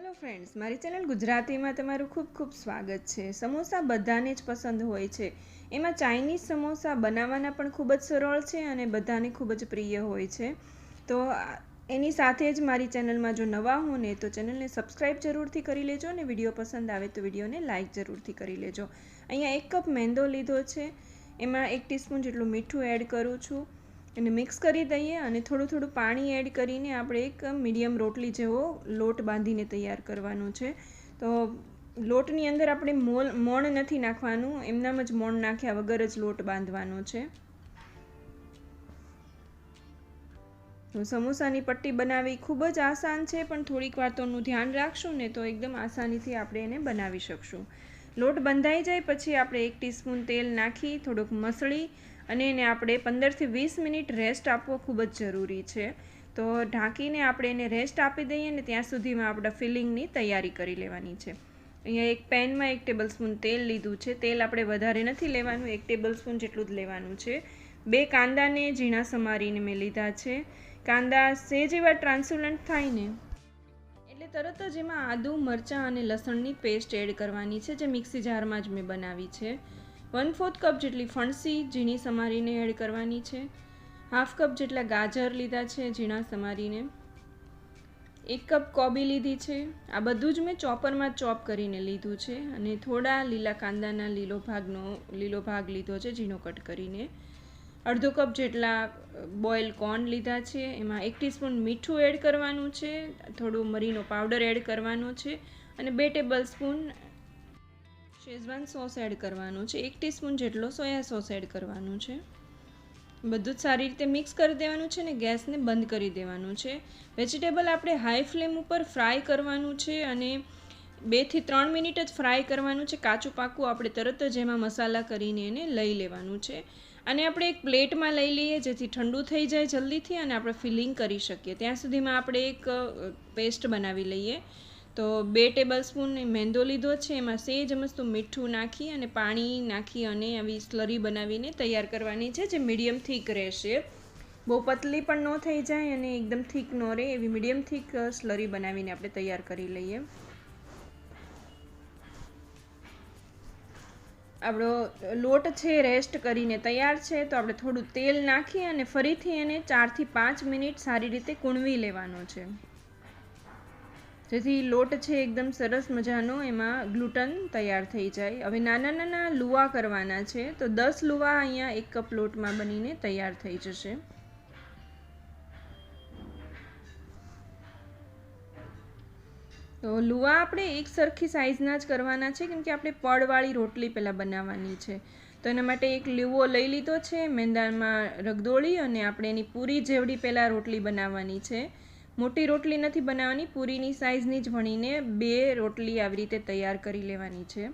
Hello friends, મારી channel ગુજરાતીમાં તમારું ખૂબ ખૂબ સ્વાગત છે। સમોસા બધાને જ પસંદ હોય છે। એમાં ચાઇનીઝ સમોસા બનાવવાના પણ ખૂબ જ સરળ છે અને બધાને ખૂબ જ પ્રિય હોય છે। તો એની સાથે જ મારી ચેનલમાં જો નવા હો ને તો ચેનલને સબસ્ક્રાઈબ જરૂરથી કરી લેજો અને વિડીયો પસંદ આવે તો વિડીયોને લાઇક જરૂરથી કરી લેજો। અહીંયા 1 કપ મેંદો લીધો છે, એમાં 1 ટીસ્પૂન જેટલું મીઠું એડ કરું છું અને મિક્સ કરી દઈએ અને થોડું પાણી એડ કરીને આપણે એક મીડિયમ રોટલી જેવો લોટ બાંધીને તૈયાર કરવાનો છે। તો લોટની અંદર આપણે મોણ નથી નાખવાનું, એમનામ જ મોણ નાખ્યા વગર જ લોટ બાંધવાનો છે। તો સમોસાની પટ્ટી બનાવવી ખૂબ જ આસાન છે, પણ થોડીક વાર તોનું ધ્યાન રાખશું ને તો એકદમ આસાનીથી આપણે એને બનાવી શકશું। લોટ બંધાઈ જાય પછી આપણે 1 ટીસ્પૂન તેલ નાખી થોડુંક મસળી અને એને આપણે 15 થી 20 મિનિટ રેસ્ટ આપવો ખૂબ જ જરૂરી છે। તો ઢાંકીને આપણે એને રેસ્ટ આપી દઈએ ને ત્યાં સુધીમાં આપણે ફિલિંગની તૈયારી કરી લેવાની છે। અહીંયા એક પેનમાં 1 ટેબલસ્પૂન તેલ લીધું છે। તેલ આપણે વધારે નથી લેવાનું, 1 ટેબલસ્પૂન જેટલું જ લેવાનું છે। 2 કાંદાને ઝીણા સમારીને મેં લીધા છે। કાંદા સહેજ એવા ટ્રાન્સલુસન્ટ થાય ને એટલે તરત જ એમાં આદુ, મરચાં અને લસણની પેસ્ટ એડ કરવાની છે, જે મિક્સી જારમાં જ મેં બનાવી છે। 1/4 કપ જેટલી ફણસી ઝીણી સમારીને એડ કરવાની છે। 1/2 કપ જેટલા ગાજર લીધા છે ઝીણા સમારીને। 1 કપ કોબી લીધી છે। આ બધું જ મેં ચોપરમાં ચોપ કરીને લીધું છે અને થોડા લીલા કાંદાના લીલો ભાગ લીધો છે ઝીણો કટ કરીને। 1/2 કપ જેટલા બોઇલ કોર્ન લીધા છે, એમાં 1 ટીસ્પૂન મીઠું એડ કરવાનું છે, થોડું મરીનો પાવડર એડ કરવાનો છે અને 2 ટેબલસ્પૂન શેઝવાન સોસ એડ કરવાનો છે। 1 ટીસ્પૂન જેટલો સોયા સોસ એડ કરવાનું છે। બધું જ સારી રીતે મિક્સ કરી દેવાનું છે ને ગેસને બંધ કરી દેવાનું છે। વેજીટેબલ આપણે હાઈ ફ્લેમ ઉપર ફ્રાય કરવાનું છે અને 2 થી 3 મિનિટ જ ફ્રાય કરવાનું છે। કાચું પાકું આપણે તરત જ એમાં મસાલા કરીને એને લઈ લેવાનું છે અને આપણે એક પ્લેટમાં લઈ લઈએ જેથી ઠંડુ થઈ જાય જલ્દીથી અને આપણે ફિલિંગ કરી શકીએ। ત્યાં સુધીમાં આપણે એક પેસ્ટ બનાવી લઈએ। તો 2 ટેબલસ્પૂન મેંદો લીધો છે, એમાં સહેજ મસ્તું મીઠું નાખી અને પાણી નાખી અને આવી સ્લરી બનાવીને તૈયાર કરવાની છે, જે મીડિયમ થીક રહેશે। બહુ પતલી પણ ન થઈ જાય અને એકદમ થીક ન રહે એવી મીડિયમ થીક સ્લરી બનાવીને આપણે તૈયાર કરી લઈએ। આપણો લોટ છે રેસ્ટ કરીને તૈયાર છે, તો આપણે થોડું તેલ નાખી અને ફરીથી એને 4 થી 5 મિનિટ સારી રીતે કૂણવી લેવાનો છે, જેથી લોટ છે એકદમ સરસ મજાનો એમાં ગ્લુટન તૈયાર થઈ જાય। હવે નાના નાના લુવા કરવાના છે, તો 10 લુવા અહીંયા 1 કપ લોટમાં બનીને તૈયાર થઈ જશે। તો લુવા આપણે એક સરખી સાઇઝના જ કરવાના છે, કેમ કે આપણે પડવાળી રોટલી પહેલાં બનાવવાની છે। તો એના માટે એક લુવો લઈ લીધો છે, મેંદામાં રગદોળી અને આપણે એની પૂરી જેવડી પહેલાં રોટલી બનાવવાની છે। મોટી રોટલી નથી બનાવવાની, પૂરીની સાઇઝની જ વણીને 2 રોટલી આવી રીતે તૈયાર કરી લેવાની છે।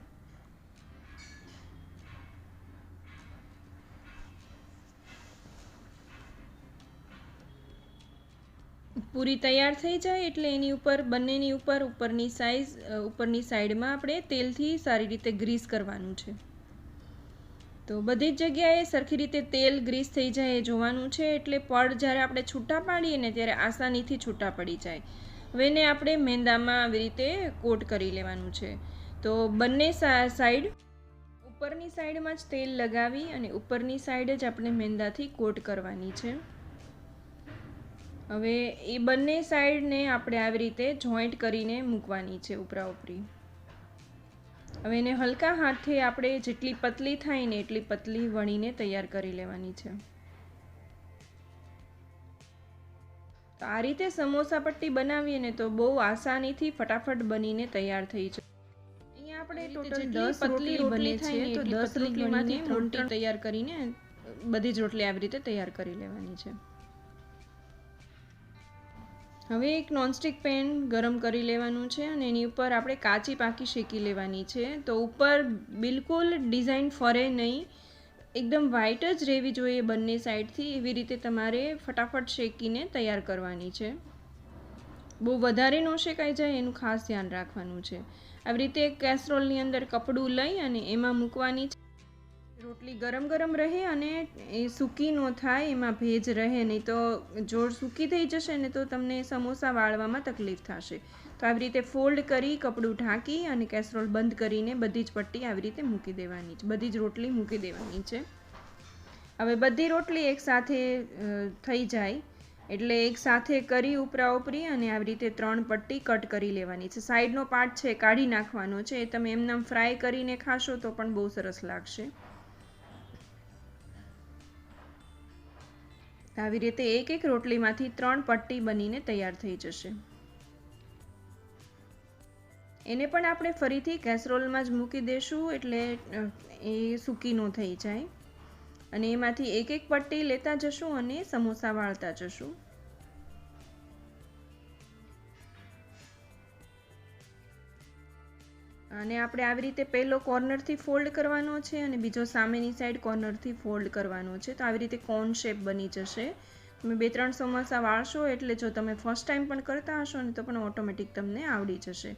પૂરી તૈયાર થઈ જાય એટલે એની ઉપર બંનેની ઉપરની સાઈડમાં આપણે તેલથી સારી રીતે ગ્રીસ કરવાનું છે। તો બધી જ જગ્યાએ સરખી રીતે તેલ ગ્રીસ થઈ જાય એ જોવાનું છે, એટલે પડ જ્યારે આપણે છૂટા પાડીએ ને ત્યારે આસાનીથી છૂટા પડી જાય। હવે એને આપણે મેંદામાં આવી રીતે કોટ કરી લેવાનું છે। તો બંને સાઈડ ઉપરની સાઈડમાં જ તેલ લગાવી અને ઉપરની સાઈડ જ આપણે મેંદાથી કોટ કરવાની છે। હવે એ બંને સાઈડને આપણે આવી રીતે જોઈન્ટ કરીને મૂકવાની છે ઉપરા ઉપરી। હવે એને હલકા હાથે આપણે જેટલી પતલી થાય ને એટલી પતલી વણીને તૈયાર કરી લેવાની છે। તો આ રીતે સમોસા પટ્ટી બનાવીએ ને તો બહુ આસાનીથી ફટાફટ બનીને તૈયાર થઈ જાય। અહીંયા આપણે ટોટલ 10 રોટલી બને છે, તો 10 રોટલીમાંથી મોટી તૈયાર કરીને બધી જ રોટલી આવી રીતે તૈયાર કરી લેવાની છે। હવે એક નોનસ્ટિક પેન ગરમ કરી લેવાનું છે અને એની ઉપર આપણે કાચી પાકી શેકી લેવાની છે। તો ઉપર બિલકુલ ડિઝાઇન ફરે નહીં, એકદમ વ્હાઈટ જ રહેવી જોઈએ બંને સાઈડથી, એવી રીતે તમારે ફટાફટ શેકીને તૈયાર કરવાની છે। બહુ વધારે ન શેકાઈ જાય એનું ખાસ ધ્યાન રાખવાનું છે। આવી રીતે એક કેસરોલની અંદર કપડું લઈ અને એમાં મૂકવાની છે। રોટલી ગરમ ગરમ રહે અને એ સૂકી ન થાય, એમાં ભેજ રહે નહીં, તો જો સૂકી થઈ જશે ને તો તમને સમોસા વાળવામાં તકલીફ થશે। તો આવી રીતે ફોલ્ડ કરી કપડું ઢાંકી અને કેસરોલ બંધ કરીને બધી જ પટ્ટી આવી રીતે મૂકી દેવાની છે, બધી જ રોટલી મૂકી દેવાની છે. હવે બધી રોટલી એકસાથે થઈ જાય એટલે એક સાથે કરી ઉપરા ઉપરી અને આવી રીતે 3 પટ્ટી કટ કરી લેવાની છે. સાઈડનો પાર્ટ છે કાઢી નાખવાનો છે, એ તમે એમનેમ ફ્રાય કરીને ખાશો તો પણ બહુ સરસ લાગશે. આવી રીતે એક એક રોટલીમાંથી 3 પટ્ટી બનીને તૈયાર થઈ જશે. એને પણ આપણે ફરીથી કેસરોલમાં જ મૂકી દેશું એટલે એ સૂકી ન થઈ જાય. અને એમાંથી એક એક પટ્ટી લેતા જશું અને સમોસા વાળતા જશું. અને આપણે આવી રીતે પહેલો કોર્નરથી ફોલ્ડ કરવાનો છે અને બીજો સામેની સાઈડ કોર્નરથી ફોલ્ડ કરવાનો છે. તો આવી રીતે કોન શેપ બની જશે. તમે 2-3 સમોસા વાળશો એટલે જો તમે ફર્સ્ટ ટાઈમ પણ કરતા હશો ને તો પણ ઓટોમેટિક તમને આવડી જશે.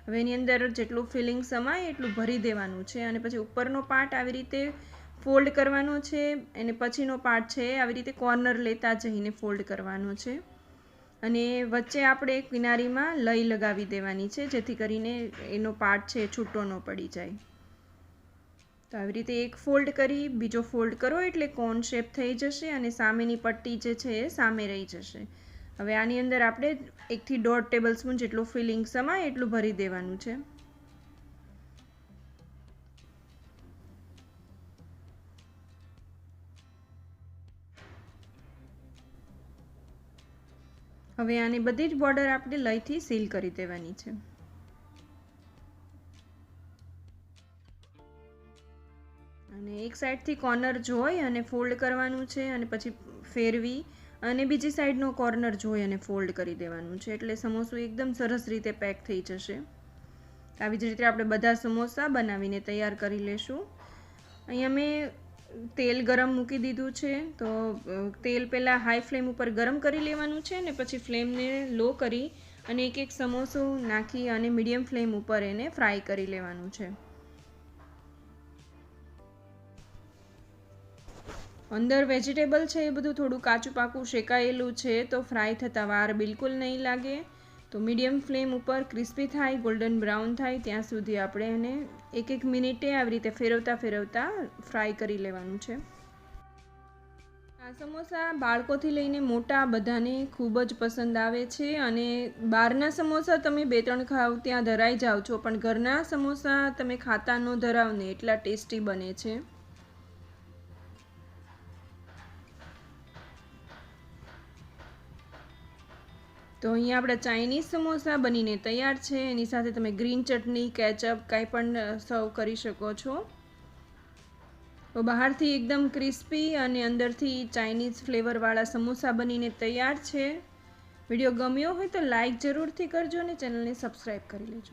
હવે એની અંદર જેટલું ફિલિંગ સમાય એટલું ભરી દેવાનું છે અને પછી ઉપરનો પાર્ટ આવી રીતે ફોલ્ડ કરવાનો છે અને પછીનો પાર્ટ છે આવી રીતે કોર્નર લેતા જઈને ફોલ્ડ કરવાનો છે અને વચ્ચે આપણે કિનારીમાં લઈ લગાવી દેવાની છે જેથી કરીને એનો પાર્ટ છે છૂટો ન પડી જાય. તો આવી રીતે એક ફોલ્ડ કરી બીજો ફોલ્ડ કરો એટલે કોન શેપ થઈ જશે અને સામેની પટ્ટી જે છે એ સામે રહી જશે. હવે આની અંદર આપણે 1 થી 1.5 ટેબલસ્પૂન જેટલું ફિલિંગ સમાય એટલું ભરી દેવાનું છે. હવે આની બધી જ બોર્ડર આપણે લઈથી સીલ કરી દેવાની છે. અને એક સાઈડથી કોર્નર જોઈ અને ફોલ્ડ કરવાનું છે અને પછી ફેરવી અને બીજી સાઈડનો કોર્નર જોઈ અને ફોલ્ડ કરી દેવાનું છે એટલે સમોસું એકદમ સરસ રીતે પેક થઈ જશે. આવી જ રીતે આપણે બધા સમોસા બનાવીને તૈયાર કરી લેશું. અહીંયા મેં તેલ ગરમ મૂકી દીધું છે તો તેલ પહેલાં હાઈ ફ્લેમ ઉપર ગરમ કરી લેવાનું છે ને પછી ફ્લેમને લો કરી અને એક એક સમોસું નાખી અને મીડિયમ ફ્લેમ ઉપર એને ફ્રાય કરી લેવાનું છે. અંદર વેજીટેબલ છે એ બધું થોડું કાચું પાકું શેકાયેલું છે તો ફ્રાય થતાં વાર બિલકુલ નહીં લાગે. તો મીડિયમ ફ્લેમ ઉપર ક્રિસ્પી થાય ગોલ્ડન બ્રાઉન થાય ત્યાં સુધી આપણે એને એક એક મિનિટે આવી રીતે ફેરવતા ફેરવતા ફ્રાય કરી લેવાનું છે. આ સમોસા બાળકોથી લઈને મોટા બધાને ખૂબ જ પસંદ આવે છે અને બહારના સમોસા તમે 2-3 ખાવ ત્યાં ધરાઈ જાઓ છો પણ ઘરના સમોસા તમે ખાતા ન ધરાવ ને એટલા ટેસ્ટી બને છે. તો અહીંયા આપણા ચાઇનીઝ સમોસા બનીને તૈયાર છે. એની સાથે તમે ગ્રીન ચટણી કેચઅપ કાંઈ પણ સર્વ કરી શકો છો. તો બહારથી એકદમ ક્રિસ્પી અને અંદરથી ચાઇનીઝ ફ્લેવરવાળા સમોસા બનીને તૈયાર છે. વિડીયો ગમ્યો હોય તો લાઈક જરૂરથી કરજો અને ચેનલને સબસ્ક્રાઈબ કરી લેજો.